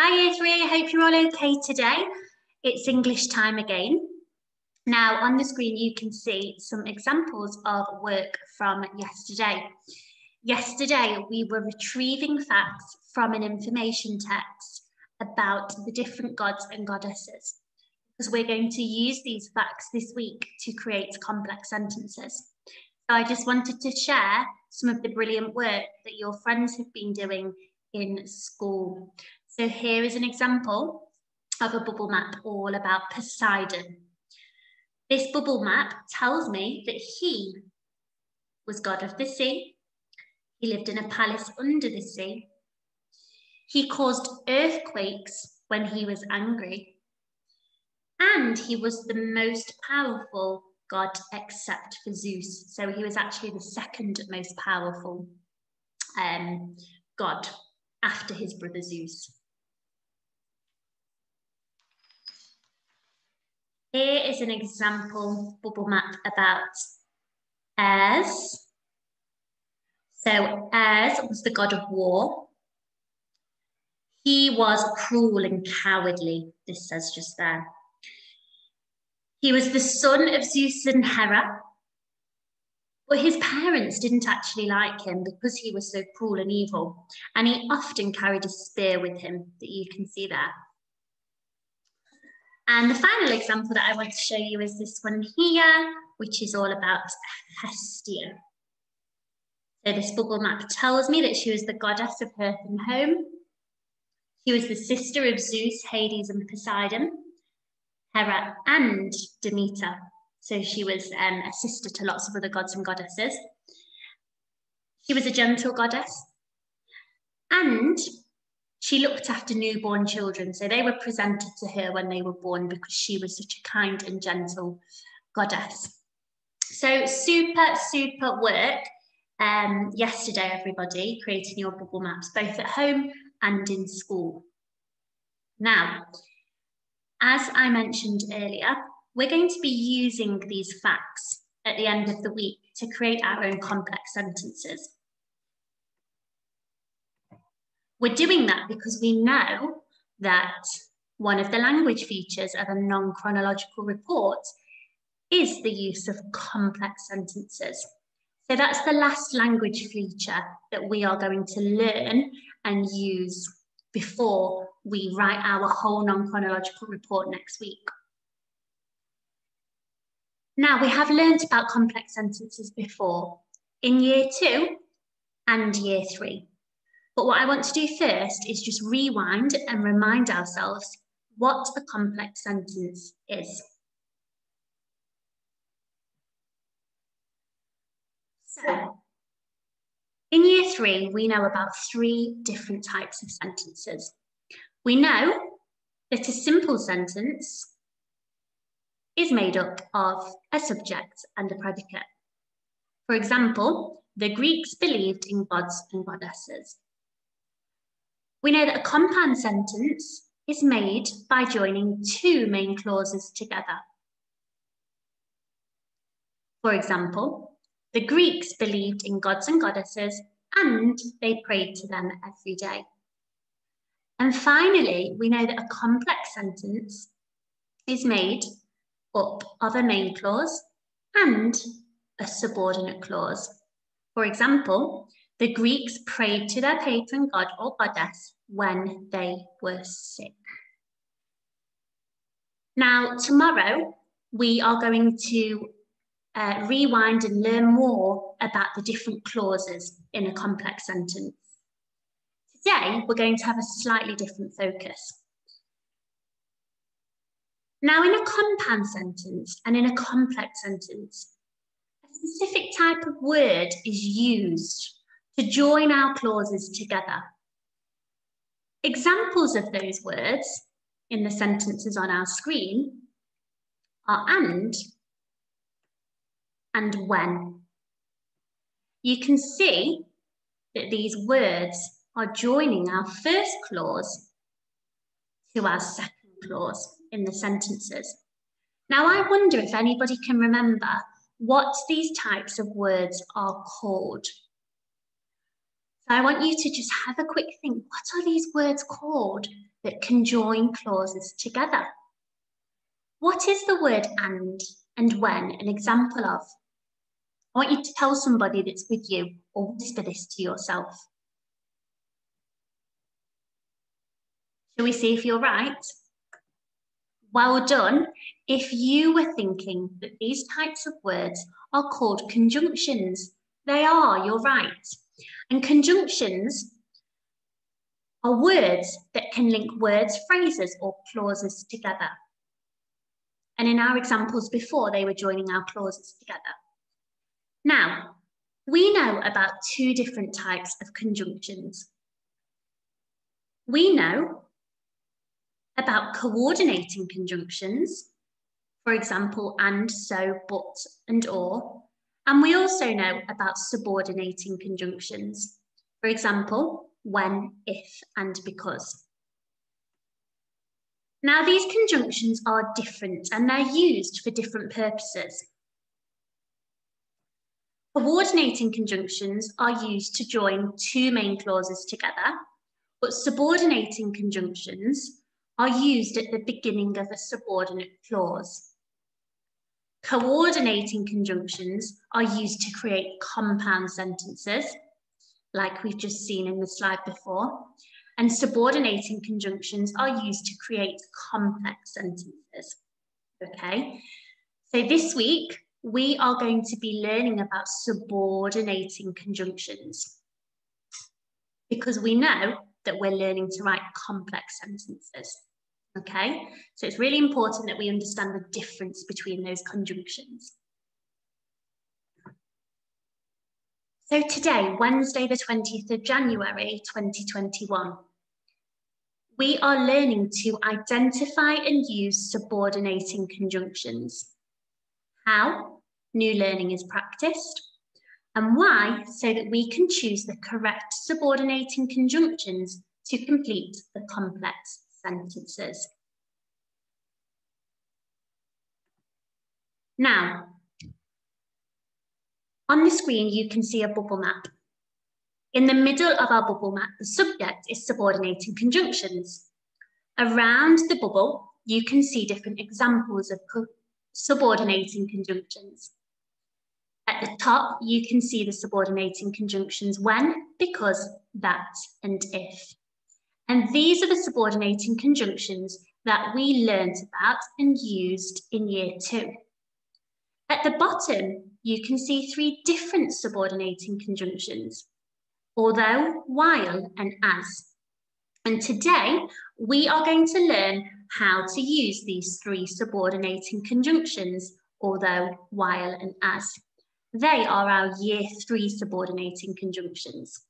Hi Year 3, I hope you're all okay today. It's English time again. Now on the screen you can see some examples of work from yesterday. Yesterday we were retrieving facts from an information text about the different gods and goddesses, because we're going to use these facts this week to create complex sentences. So I just wanted to share some of the brilliant work that your friends have been doing in school. So here is an example of a bubble map all about Poseidon. This bubble map tells me that he was god of the sea. He lived in a palace under the sea. He caused earthquakes when he was angry. And he was the most powerful god except for Zeus. So he was actually the second most powerful god after his brother Zeus. Here is an example bubble map about Ares. So Ares was the god of war. He was cruel and cowardly, this says just there. He was the son of Zeus and Hera, but his parents didn't actually like him because he was so cruel and evil, and he often carried a spear with him that you can see there. And the final example that I want to show you is this one here, which is all about Hestia. So this bubble map tells me that she was the goddess of hearth and home. She was the sister of Zeus, Hades, and Poseidon, Hera, and Demeter. So she was a sister to lots of other gods and goddesses. She was a gentle goddess, and she looked after newborn children. So they were presented to her when they were born because she was such a kind and gentle goddess. So super work yesterday, everybody, creating your bubble maps, both at home and in school. Now, as I mentioned earlier, we're going to be using these facts at the end of the week to create our own complex sentences. We're doing that because we know that one of the language features of a non-chronological report is the use of complex sentences. So that's the last language feature that we are going to learn and use before we write our whole non-chronological report next week. Now, we have learned about complex sentences before in Year 2 and Year 3. But what I want to do first is just rewind and remind ourselves what a complex sentence is. So, in Year 3, we know about 3 different types of sentences. We know that a simple sentence is made up of a subject and a predicate. For example, the Greeks believed in gods and goddesses. We know that a compound sentence is made by joining 2 main clauses together. For example, the Greeks believed in gods and goddesses and they prayed to them every day. And finally, we know that a complex sentence is made up of a main clause and a subordinate clause. For example, the Greeks prayed to their patron god or goddess when they were sick. Now, tomorrow, we are going to rewind and learn more about the different clauses in a complex sentence. Today, we're going to have a slightly different focus. Now, in a compound sentence and in a complex sentence, a specific type of word is used to join our clauses together. Examples of those words in the sentences on our screen are and when. You can see that these words are joining our first clause to our second clause in the sentences. Now, I wonder if anybody can remember what these types of words are called. So I want you to just have a quick think, what are these words called that can join clauses together? What is the word and when an example of? I want you to tell somebody that's with you or whisper this to yourself. Shall we see if you're right? Well done. If you were thinking that these types of words are called conjunctions, they are, you're right. And conjunctions are words that can link words, phrases, or clauses together. And in our examples before, they were joining our clauses together. Now, we know about two different types of conjunctions. We know about coordinating conjunctions, for example, and, so, but, and, or. And we also know about subordinating conjunctions, for example, when, if, and because. Now, these conjunctions are different and they're used for different purposes. Coordinating conjunctions are used to join two main clauses together, but subordinating conjunctions are used at the beginning of a subordinate clause. Coordinating conjunctions are used to create compound sentences, like we've just seen in the slide before, and subordinating conjunctions are used to create complex sentences. Okay, so this week we are going to be learning about subordinating conjunctions because we know that we're learning to write complex sentences. Okay, so it's really important that we understand the difference between those conjunctions. So today, Wednesday the 20th of January 2021, we are learning to identify and use subordinating conjunctions. How new learning is practiced, and why, so that we can choose the correct subordinating conjunctions to complete the complex sentences. Now, on the screen, you can see a bubble map. In the middle of our bubble map, the subject is subordinating conjunctions. Around the bubble, you can see different examples of subordinating conjunctions. At the top, you can see the subordinating conjunctions when, because, that, and if. And these are the subordinating conjunctions that we learned about and used in year 2. At the bottom, you can see 3 different subordinating conjunctions: although, while, and as. And today, we are going to learn how to use these 3 subordinating conjunctions, although, while, and as. They are our year 3 subordinating conjunctions.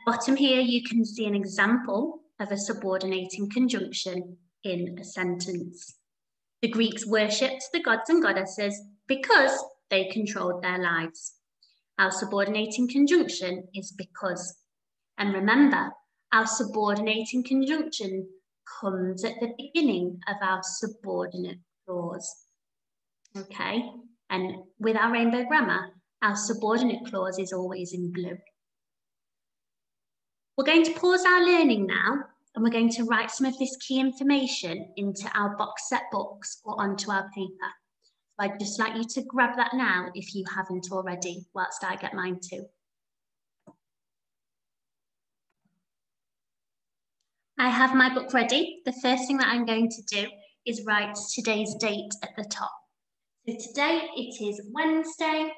At the bottom here, you can see an example of a subordinating conjunction in a sentence. The Greeks worshipped the gods and goddesses because they controlled their lives. Our subordinating conjunction is because. And remember, our subordinating conjunction comes at the beginning of our subordinate clause. Okay, and with our rainbow grammar, our subordinate clause is always in blue. We're going to pause our learning now, and we're going to write some of this key information into our Boxset books or onto our paper. So I'd just like you to grab that now if you haven't already, whilst I get mine too. I have my book ready. The first thing that I'm going to do is write today's date at the top. So today it is Wednesday,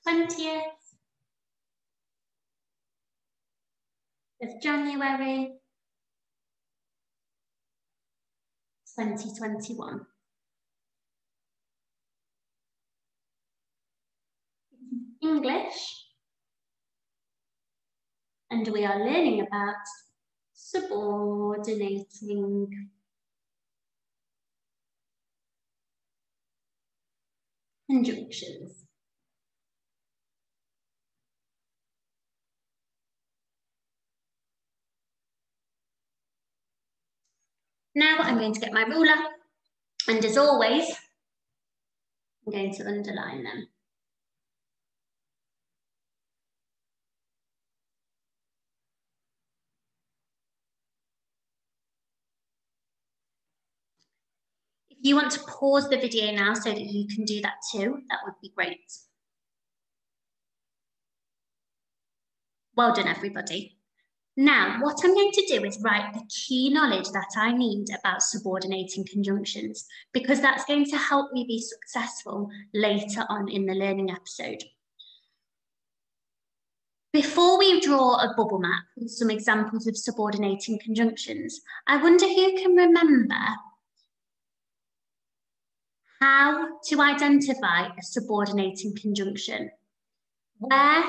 th of January 2021. English, and we are learning about subordinating conjunctions. Now I'm going to get my ruler And as always, I'm going to underline them. If you want to pause the video now so that you can do that too, that would be great. Well done, everybody. Now, what I'm going to do is write the key knowledge that I need about subordinating conjunctions, because that's going to help me be successful later on in the learning episode. Before we draw a bubble map with some examples of subordinating conjunctions, I wonder who can remember how to identify a subordinating conjunction. Where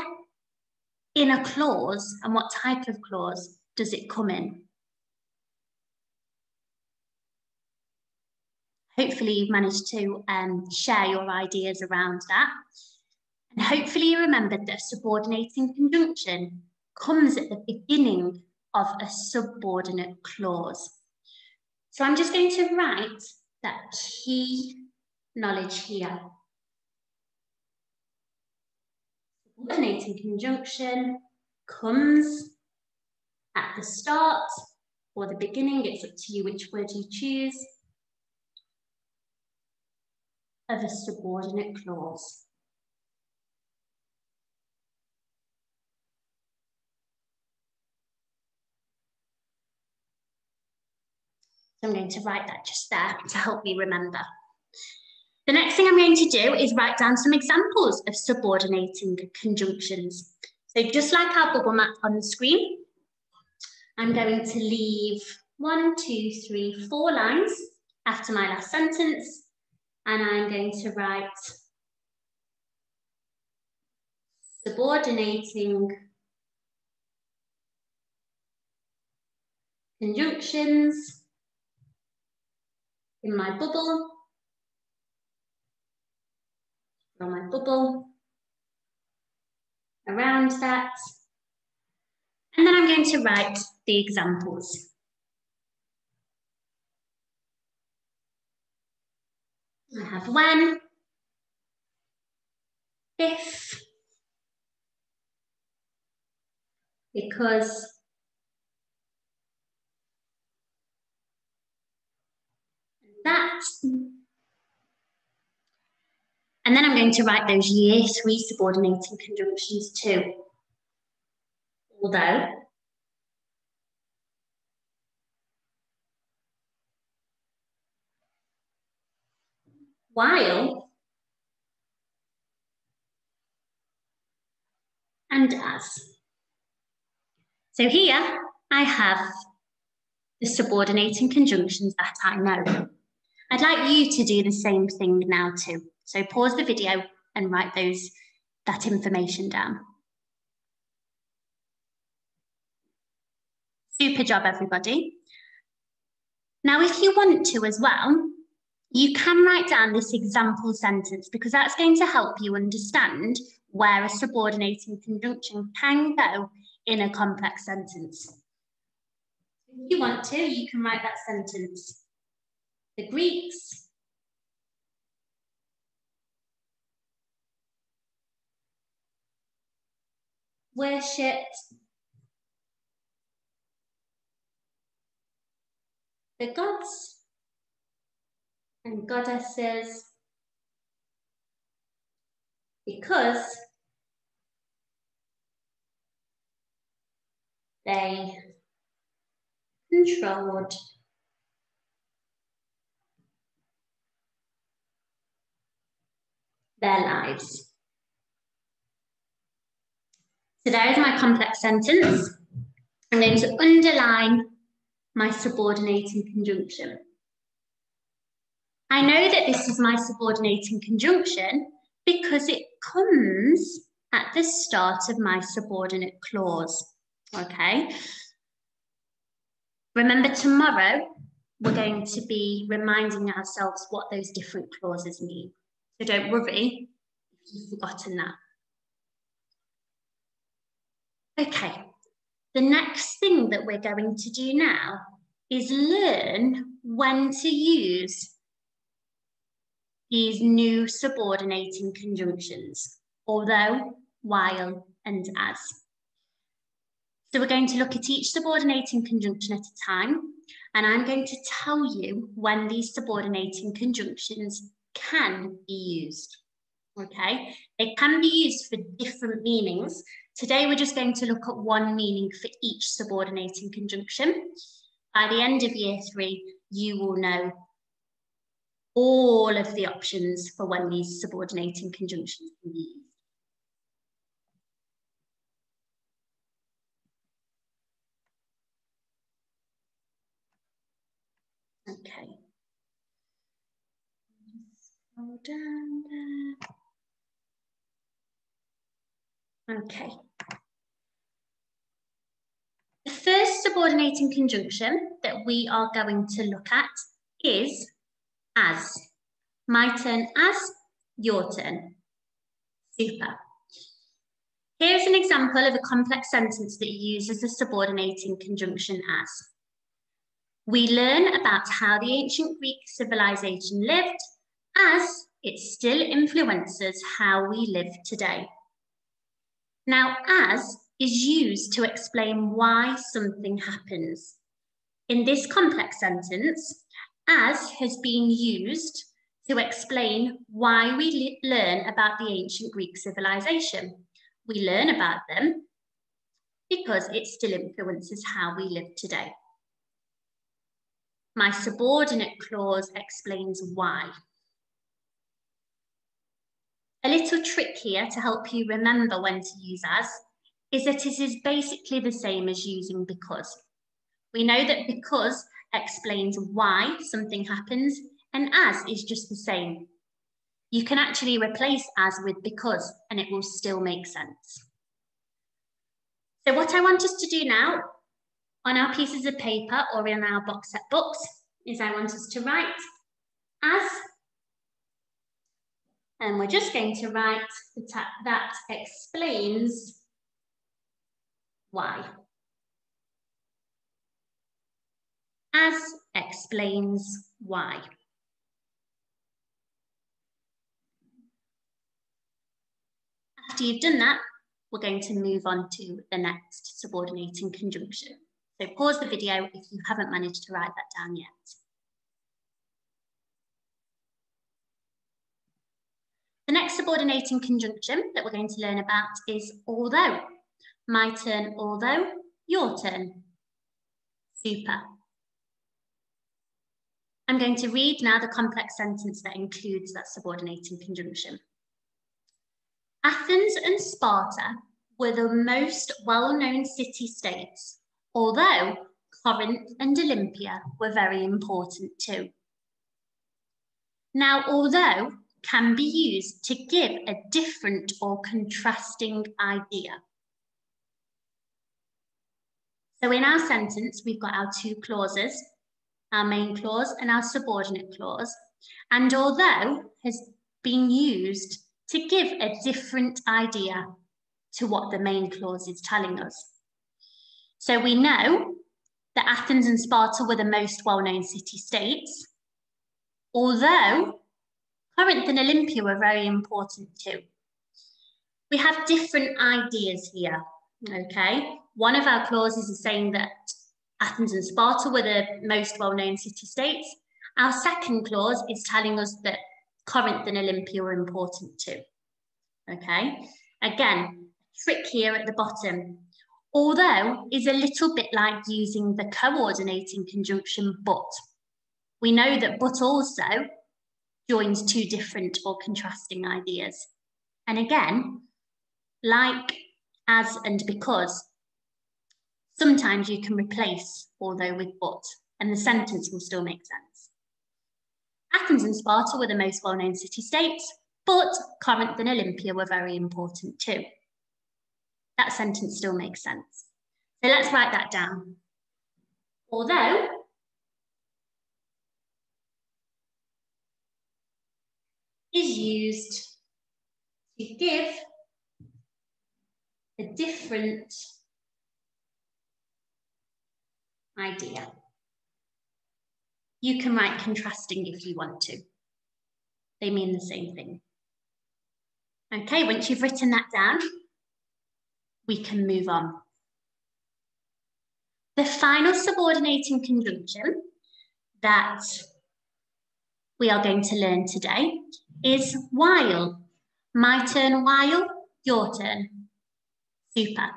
in a clause and what type of clause does it come in? Hopefully you've managed to share your ideas around that. And hopefully you remembered that a subordinating conjunction comes at the beginning of a subordinate clause. So I'm just going to write that key knowledge here. Subordinating conjunction comes at the start or the beginning, it's up to you which word you choose, of a subordinate clause. So I'm going to write that just there to help me remember. The next thing I'm going to do is write down some examples of subordinating conjunctions. So just like our bubble map on the screen, I'm going to leave 1, 2, 3, 4 lines after my last sentence, and I'm going to write subordinating conjunctions in my bubble, draw my bubble around that, and then I'm going to write the examples. I have when, if, because, that, and then I'm going to write those year 3 subordinating conjunctions too. Although, while, and as. So here I have the subordinating conjunctions that I know. I'd like you to do the same thing now too. So pause the video and write that information down. Super job, everybody. Now, if you want to as well, you can write down this example sentence, because that's going to help you understand where a subordinating conjunction can go in a complex sentence. If you want to, you can write that sentence. The Greeks worshipped the gods and goddesses because they controlled their lives. So there is my complex sentence. I'm going to underline my subordinating conjunction. I know that this is my subordinating conjunction because it comes at the start of my subordinate clause, okay? Remember, tomorrow, we're going to be reminding ourselves what those different clauses mean. So don't worry if you've forgotten that. Okay, the next thing that we're going to do now is learn when to use these new subordinating conjunctions, although, while, and as. So we're going to look at each subordinating conjunction at a time, and I'm going to tell you when these subordinating conjunctions can be used. Okay, they can be used for different meanings. Today we're just going to look at one meaning for each subordinating conjunction. By the end of year 3, you will know all of the options for when these subordinating conjunctions can be used. Okay. Scroll down there. Okay. The first subordinating conjunction that we are going to look at is as. My turn as, your turn. Super. Here's an example of a complex sentence that uses the subordinating conjunction as. We learn about how the ancient Greek civilization lived as it still influences how we live today. Now, as is used to explain why something happens. In this complex sentence, as has been used to explain why we learn about the ancient Greek civilization. We learn about them because it still influences how we live today. My subordinate clause explains why. A little trick here to help you remember when to use as is that it is basically the same as using because. We know that because explains why something happens and as is just the same. You can actually replace as with because and it will still make sense. So what I want us to do now on our pieces of paper or in our box set books is I want us to write as, and we're just going to write that explains why. As explains why. After you've done that, we're going to move on to the next subordinating conjunction. So pause the video if you haven't managed to write that down yet. The next subordinating conjunction that we're going to learn about is although. My turn, although, your turn. Super. I'm going to read now the complex sentence that includes that subordinating conjunction. Athens and Sparta were the most well-known city-states, although Corinth and Olympia were very important too. Now, although can be used to give a different or contrasting idea. So in our sentence, we've got our two clauses, our main clause and our subordinate clause. And although has been used to give a different idea to what the main clause is telling us. So we know that Athens and Sparta were the most well-known city-states, although Corinth and Olympia were very important too. We have different ideas here, okay? One of our clauses is saying that Athens and Sparta were the most well-known city-states. Our second clause is telling us that Corinth and Olympia were important too, okay? Again, trick here at the bottom. Although is a little bit like using the coordinating conjunction but. We know that but also joins two different or contrasting ideas. And again, like as and because, sometimes you can replace although with but, and the sentence will still make sense. Athens and Sparta were the most well-known city-states, but Corinth and Olympia were very important too. That sentence still makes sense. So let's write that down. Although is used to give a different idea. You can write contrasting if you want to. They mean the same thing. Okay, once you've written that down, we can move on. The final subordinating conjunction that we are going to learn today is while. My turn while, your turn. Super.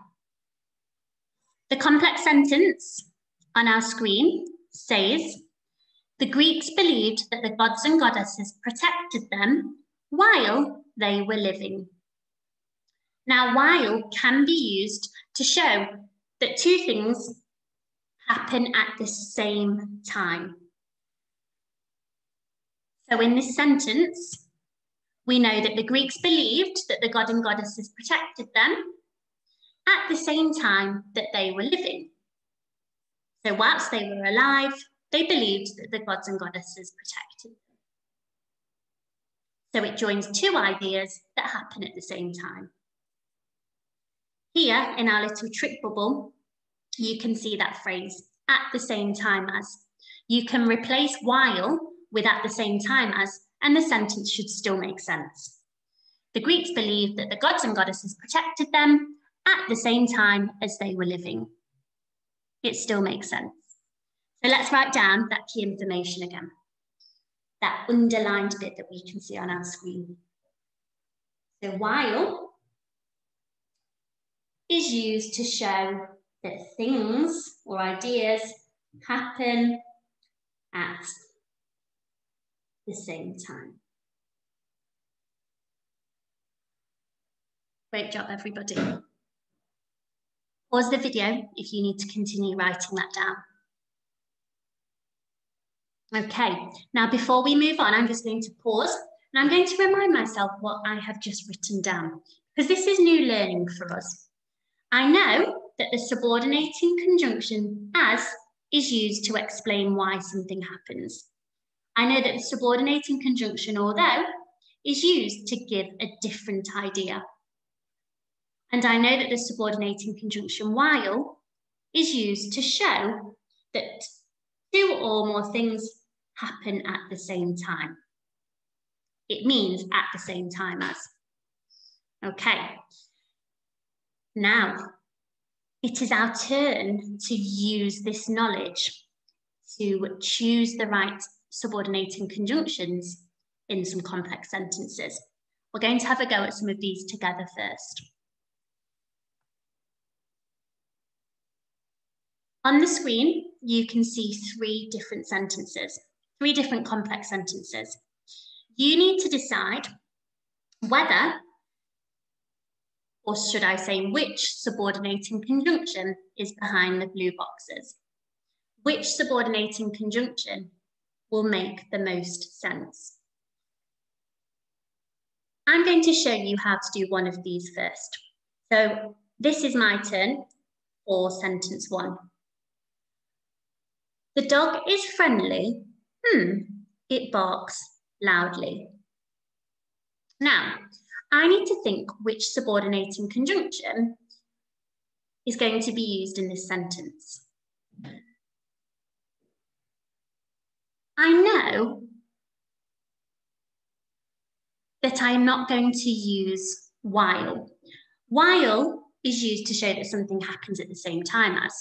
The complex sentence on our screen says, the Greeks believed that the gods and goddesses protected them while they were living. Now, while can be used to show that two things happen at the same time. So in this sentence, we know that the Greeks believed that the god and goddesses protected them at the same time that they were living. So whilst they were alive, they believed that the gods and goddesses protected them. So it joins two ideas that happen at the same time. Here in our little trick bubble, you can see that phrase, at the same time as. You can replace while with at the same time as, and the sentence should still make sense. The Greeks believed that the gods and goddesses protected them at the same time as they were living. It still makes sense. So let's write down that key information again. That underlined bit that we can see on our screen. So while is used to show that things or ideas happen at the same time. Great job, everybody. Pause the video if you need to continue writing that down. Okay, now before we move on, I'm just going to pause and I'm going to remind myself what I have just written down, because this is new learning for us. I know that the subordinating conjunction as is used to explain why something happens. I know that the subordinating conjunction although is used to give a different idea. And I know that the subordinating conjunction while is used to show that two or more things happen at the same time. It means at the same time as. Okay. Now, it is our turn to use this knowledge to choose the right subordinating conjunctions in some complex sentences. We're going to have a go at some of these together first. On the screen, you can see three different sentences, three different complex sentences. You need to decide whether, or should I say which, subordinating conjunction is behind the blue boxes. Which subordinating conjunction will make the most sense? I'm going to show you how to do one of these first. So this is my turn for sentence one. The dog is friendly. It barks loudly. Now, I need to think which subordinating conjunction is going to be used in this sentence. I know that I'm not going to use while. While is used to show that something happens at the same time as.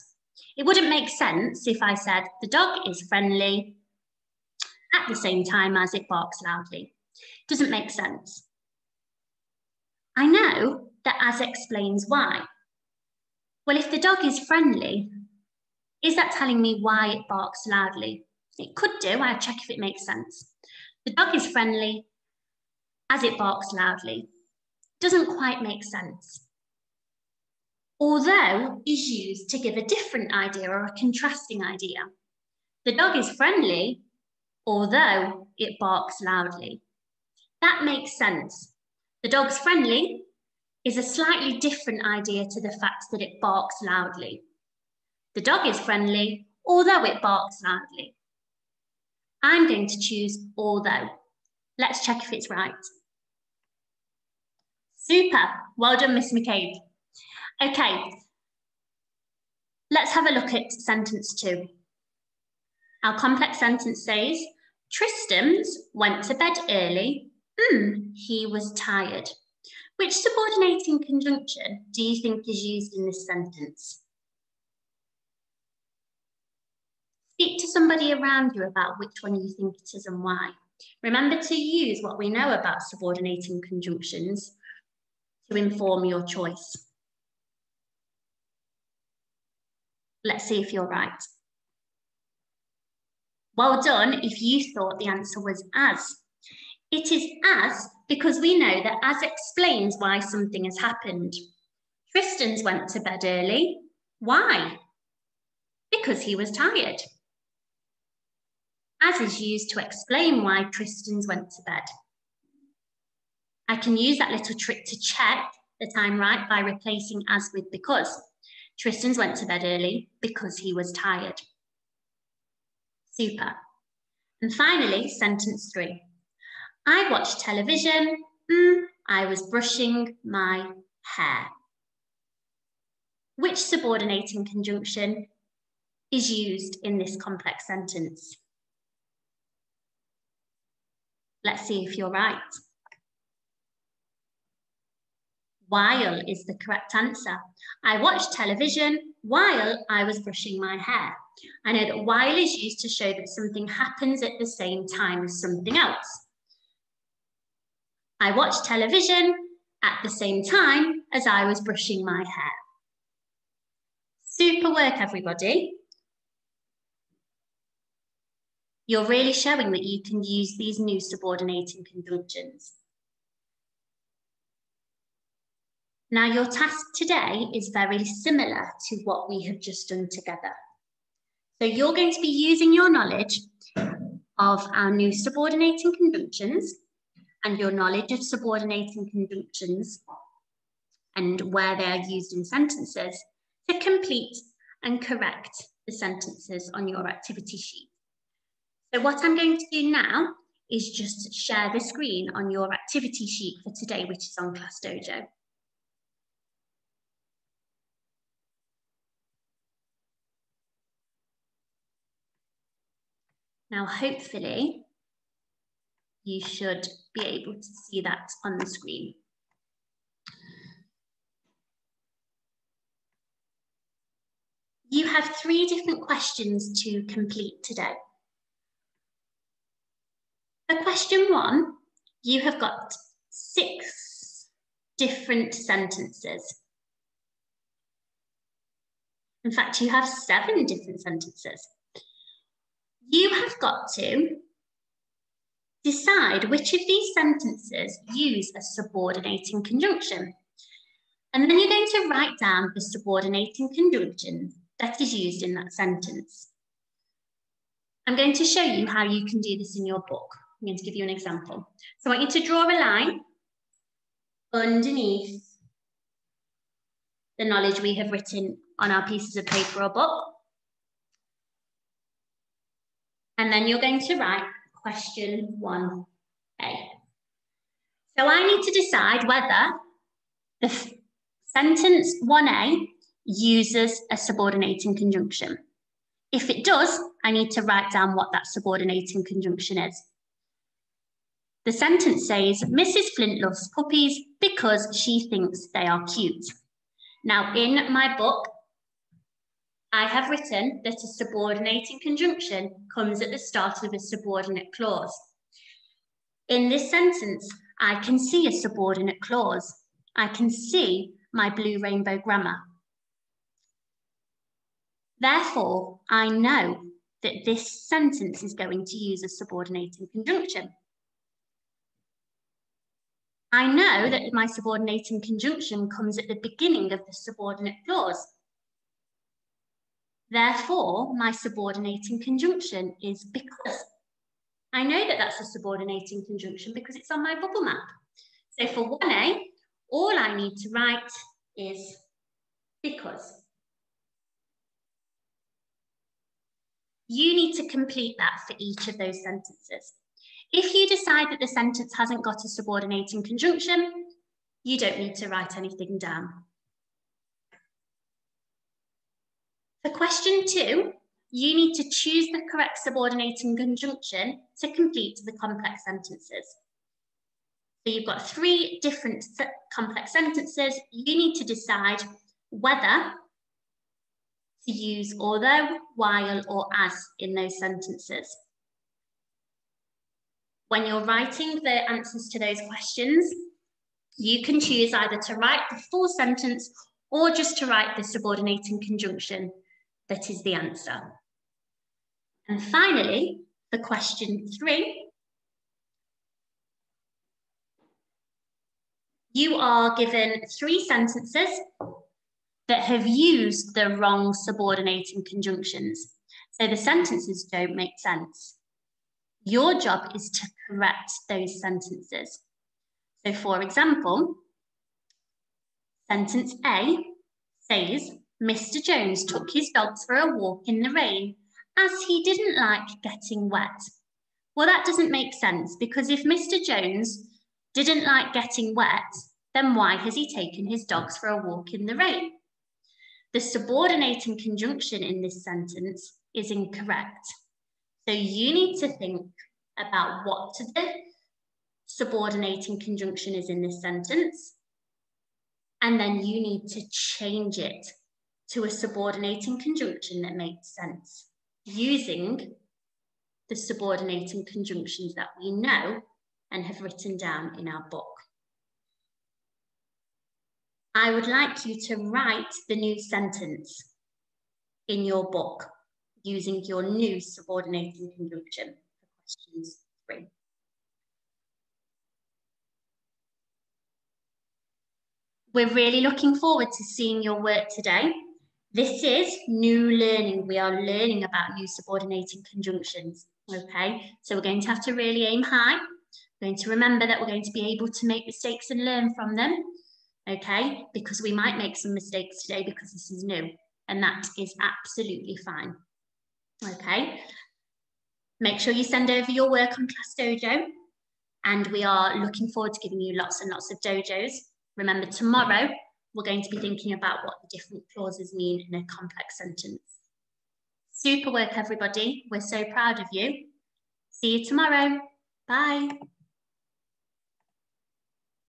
It wouldn't make sense if I said the dog is friendly at the same time as it barks loudly. It doesn't make sense. I know that as explains why. Well, if the dog is friendly, is that telling me why it barks loudly? It could do, I'll check if it makes sense. The dog is friendly as it barks loudly. Doesn't quite make sense. Although is used to give a different idea or a contrasting idea. The dog is friendly, although it barks loudly. That makes sense. The dog's friendly is a slightly different idea to the fact that it barks loudly. The dog is friendly, although it barks loudly. I'm going to choose although. Let's check if it's right. Super, well done, Miss McCabe. Okay, let's have a look at sentence two. Our complex sentence says, Tristans went to bed early He was tired. Which subordinating conjunction do you think is used in this sentence? Speak to somebody around you about which one you think it is and why. Remember to use what we know about subordinating conjunctions to inform your choice. Let's see if you're right. Well done if you thought the answer was as. It is as because we know that as explains why something has happened. Tristan's went to bed early. Why? Because he was tired. As is used to explain why Tristan's went to bed. I can use that little trick to check that I'm right by replacing as with because. Tristan's went to bed early because he was tired. Super. And finally, sentence 3. I watched television. I was brushing my hair. Which subordinating conjunction is used in this complex sentence? Let's see if you're right. While is the correct answer. I watched television while I was brushing my hair. I know that while is used to show that something happens at the same time as something else. I watched television at the same time as I was brushing my hair. Super work, everybody. You're really showing that you can use these new subordinating conjunctions. Now, your task today is very similar to what we have just done together. So you're going to be using your knowledge of our new subordinating conjunctions and your knowledge of subordinating conjunctions and where they are used in sentences to complete and correct the sentences on your activity sheet. So what I'm going to do now is just share the screen on your activity sheet for today, which is on Class Dojo. Now, hopefully, you should be able to see that on the screen. You have 3 different questions to complete today. For question 1, you have got 6 different sentences. In fact, you have 7 different sentences. You have got to decide which of these sentences use a subordinating conjunction. And then you're going to write down the subordinating conjunction that is used in that sentence. I'm going to show you how you can do this in your book. I'm going to give you an example. So I want you to draw a line underneath the knowledge we have written on our pieces of paper or book. And then you're going to write question 1A. So I need to decide whether the sentence 1A uses a subordinating conjunction. If it does, I need to write down what that subordinating conjunction is. The sentence says, Mrs. Flint loves puppies because she thinks they are cute. Now, in my book, I have written that a subordinating conjunction comes at the start of a subordinate clause. In this sentence, I can see a subordinate clause. I can see my blue rainbow grammar. Therefore, I know that this sentence is going to use a subordinating conjunction. I know that my subordinating conjunction comes at the beginning of the subordinate clause. Therefore, my subordinating conjunction is because. I know that that's a subordinating conjunction because it's on my bubble map. So for 1A, all I need to write is because. You need to complete that for each of those sentences. If you decide that the sentence hasn't got a subordinating conjunction, you don't need to write anything down. For question 2, you need to choose the correct subordinating conjunction to complete the complex sentences. So you've got 3 different complex sentences. You need to decide whether to use although, while, or as in those sentences. When you're writing the answers to those questions, you can choose either to write the full sentence or just to write the subordinating conjunction that is the answer. And finally, for question 3, you are given 3 sentences that have used the wrong subordinating conjunctions. So the sentences don't make sense. Your job is to correct those sentences. So for example, sentence A says, Mr. Jones took his dogs for a walk in the rain as he didn't like getting wet. Well, that doesn't make sense because if Mr. Jones didn't like getting wet, then why has he taken his dogs for a walk in the rain? The subordinating conjunction in this sentence is incorrect. So you need to think about what the subordinating conjunction is in this sentence, and then you need to change it to a subordinating conjunction that makes sense using the subordinating conjunctions that we know and have written down in our book. I would like you to write the new sentence in your book using your new subordinating conjunction for questions 3. We're really looking forward to seeing your work today. This is new learning. We are learning about new subordinating conjunctions, okay? So we're going to have to really aim high. We're going to remember that we're going to be able to make mistakes and learn from them, okay? Because we might make some mistakes today because this is new, and that is absolutely fine, okay? Make sure you send over your work on Class Dojo, and we are looking forward to giving you lots and lots of dojos. Remember, tomorrow, we're going to be thinking about what the different clauses mean in a complex sentence. Super work, everybody. We're so proud of you. See you tomorrow. Bye.